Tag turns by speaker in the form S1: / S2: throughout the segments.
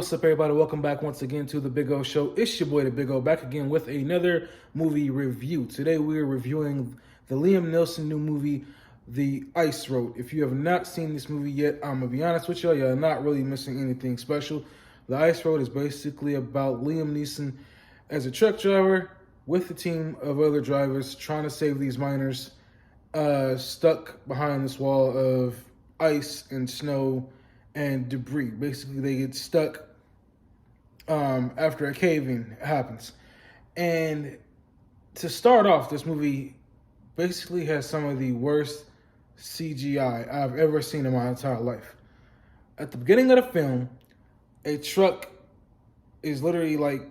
S1: What's up, everybody? Welcome back once again to the Big O Show. It's your boy, the Big O, back again with another movie review. Today we're reviewing the Liam Neeson new movie, The Ice Road. If you have not seen this movie yet, I'm gonna be honest with y'all, you're not really missing anything special. The Ice Road is basically about Liam Neeson as a truck driver with a team of other drivers trying to save these miners stuck behind this wall of ice and snow and debris. Basically, they get stuck after a cave-in happens. And to start off, this movie basically has some of the worst CGI I've ever seen in my entire life. At the beginning of the film, a truck is literally like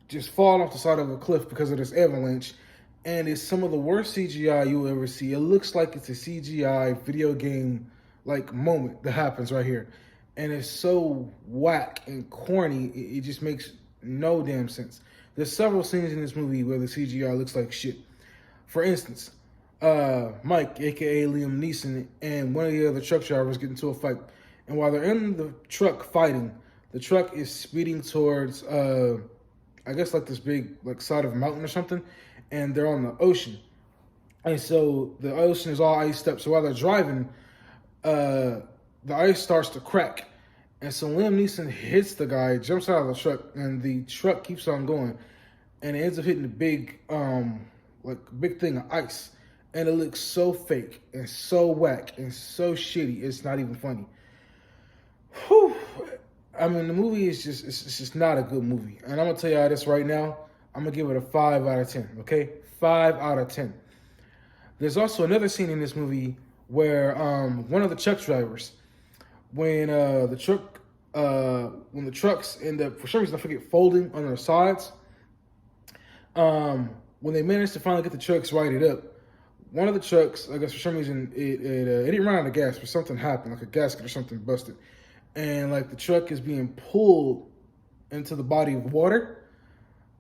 S1: just falling off the side of a cliff because of this avalanche, and it's some of the worst CGI you'll ever see. It looks like it's a CGI video game like moment that happens right here, and it's so whack and corny. It just makes no damn sense. There's several scenes in this movie where the CGI looks like shit. For instance, Mike, aka Liam Neeson, and one of the other truck drivers get into a fight, and while they're in the truck fighting, the truck is speeding towards I guess like this big like side of a mountain or something, and they're on the ocean, and so the ocean is all iced up. So while they're driving, the ice starts to crack, and so Liam Neeson hits the guy, jumps out of the truck, and the truck keeps on going, and it ends up hitting a big big thing of ice, and it looks so fake and so whack and so shitty. It's not even funny. Whew. I mean, the movie is it's just not a good movie, and I'm gonna tell y'all this right now. I'm gonna give it a 5 out of 10. Okay, 5 out of 10. There's also another scene in this movie where one of the truck drivers, when the trucks end up, for some reason I forget, folding on their sides, when they managed to finally get the trucks righted up, one of the trucks, I guess for some reason it didn't run out of gas, but something happened, like a gasket or something busted, and like the truck is being pulled into the body of water.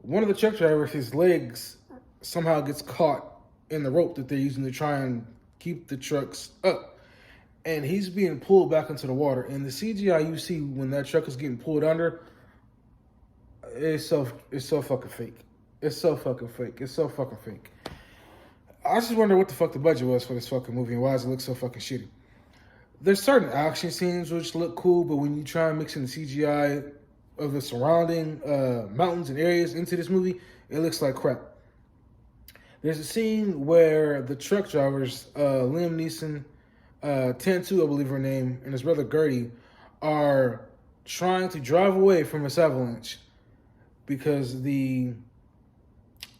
S1: One of the truck drivers, his legs somehow gets caught in the rope that they're using to try and keep the trucks up, and he's being pulled back into the water. And the CGI you see when that truck is getting pulled under, it's so fucking fake. It's so fucking fake. It's so fucking fake. I just wonder what the fuck the budget was for this fucking movie and why does it look so fucking shitty. There's certain action scenes which look cool, but when you try and mix in the CGI of the surrounding mountains and areas into this movie, it looks like crap. There's a scene where the truck drivers, Liam Neeson, Tantu, I believe her name, and his brother Gertie, are trying to drive away from this avalanche because I'm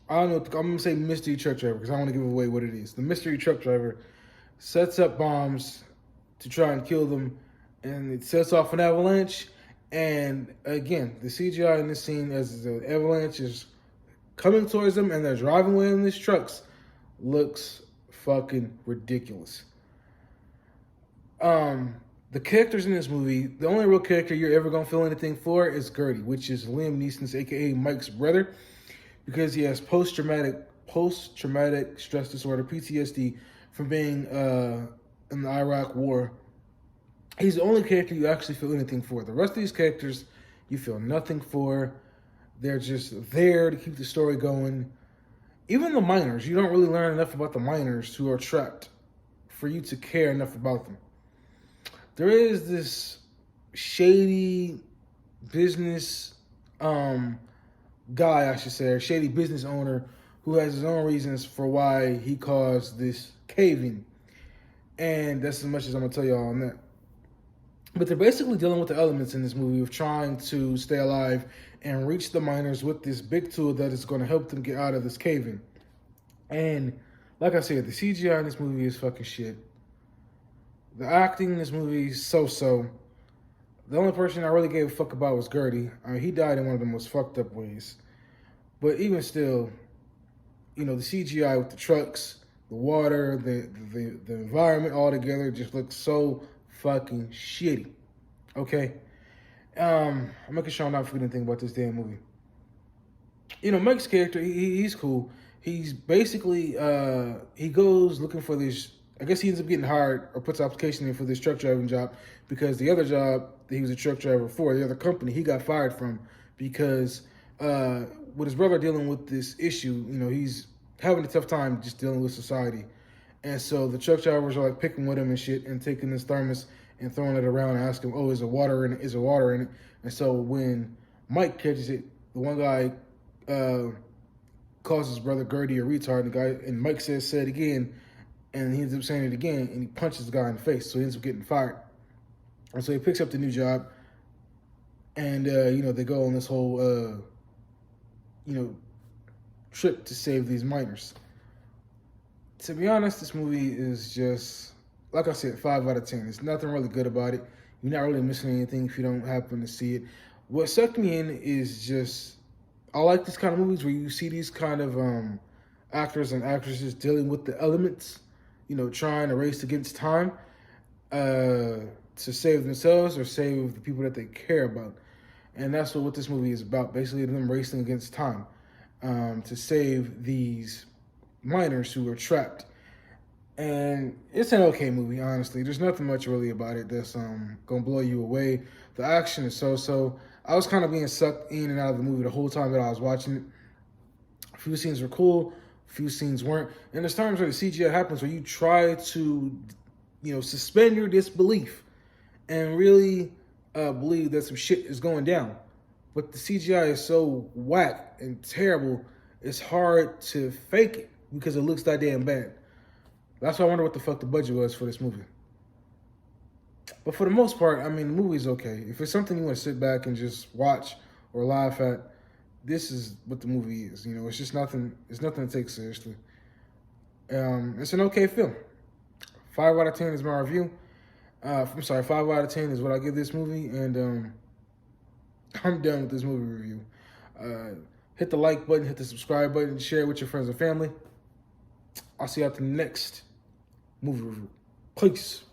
S1: going to say mystery truck driver because I don't want to give away what it is. The mystery truck driver sets up bombs to try and kill them, and it sets off an avalanche. And again, the CGI in this scene as the avalanche is coming towards them and they're driving away in these trucks looks fucking ridiculous. The characters in this movie, the only real character you're ever gonna feel anything for is Gertie, which is Liam Neeson's, aka Mike's brother, because he has post-traumatic stress disorder, PTSD, from being in the Iraq War. He's the only character you actually feel anything for. The rest of these characters, you feel nothing for. They're just there to keep the story going. Even the miners, you don't really learn enough about the miners who are trapped for you to care enough about them. There is this shady business guy, I should say, or shady business owner who has his own reasons for why he caused this cave-in. And that's as much as I'm going to tell y'all on that. But they're basically dealing with the elements in this movie of trying to stay alive and reach the miners with this big tool that is going to help them get out of this cave-in. And like I said, the CGI in this movie is fucking shit. The acting in this movie is so-so. The only person I really gave a fuck about was Gertie. I mean, he died in one of the most fucked up ways. But even still, you know, the CGI with the trucks, the water, the environment all together just looks so fucking shitty. Okay? I'm making sure I'm not forgetting anything about this damn movie. You know, Mike's character, he's cool. He's basically, he goes looking for these I guess he ends up getting hired or puts an application in for this truck driving job because the other job that he was a truck driver for, the other company, he got fired from because with his brother dealing with this issue, he's having a tough time just dealing with society. And so the truck drivers are like picking with him and shit and taking this thermos and throwing it around and asking, oh, is there water in it? Is there water in it? And so when Mike catches it, the one guy calls his brother Gertie a retard, and Mike says, say it again, and he ends up saying it again, and he punches the guy in the face, so he ends up getting fired. And so he picks up the new job, and, they go on this whole, trip to save these miners. To be honest, this movie is just, like I said, 5 out of 10. There's nothing really good about it. You're not really missing anything if you don't happen to see it. What sucked me in is just, I like these kind of movies where you see these kind of actors and actresses dealing with the elements, trying to race against time to save themselves or save the people that they care about. And that's what this movie is about, basically them racing against time to save these miners who are trapped. And it's an okay movie, honestly. There's nothing much really about it that's gonna blow you away. The action is so-so. I was kind of being sucked in and out of the movie the whole time that I was watching it. A few scenes were cool, a few scenes weren't. And there's times where the CGI happens where you try to, suspend your disbelief and really believe that some shit is going down. But the CGI is so whack and terrible, it's hard to fake it because it looks that damn bad. That's why I wonder what the fuck the budget was for this movie. But for the most part, the movie's okay. If it's something you want to sit back and just watch or laugh at, this is what the movie is. It's just nothing. It's nothing to take seriously. It's an okay film. 5 out of 10 is my review. 5 out of 10 is what I give this movie, and I'm done with this movie review. Hit the like button, hit the subscribe button, share it with your friends and family. I'll see you at the next movie review. Peace.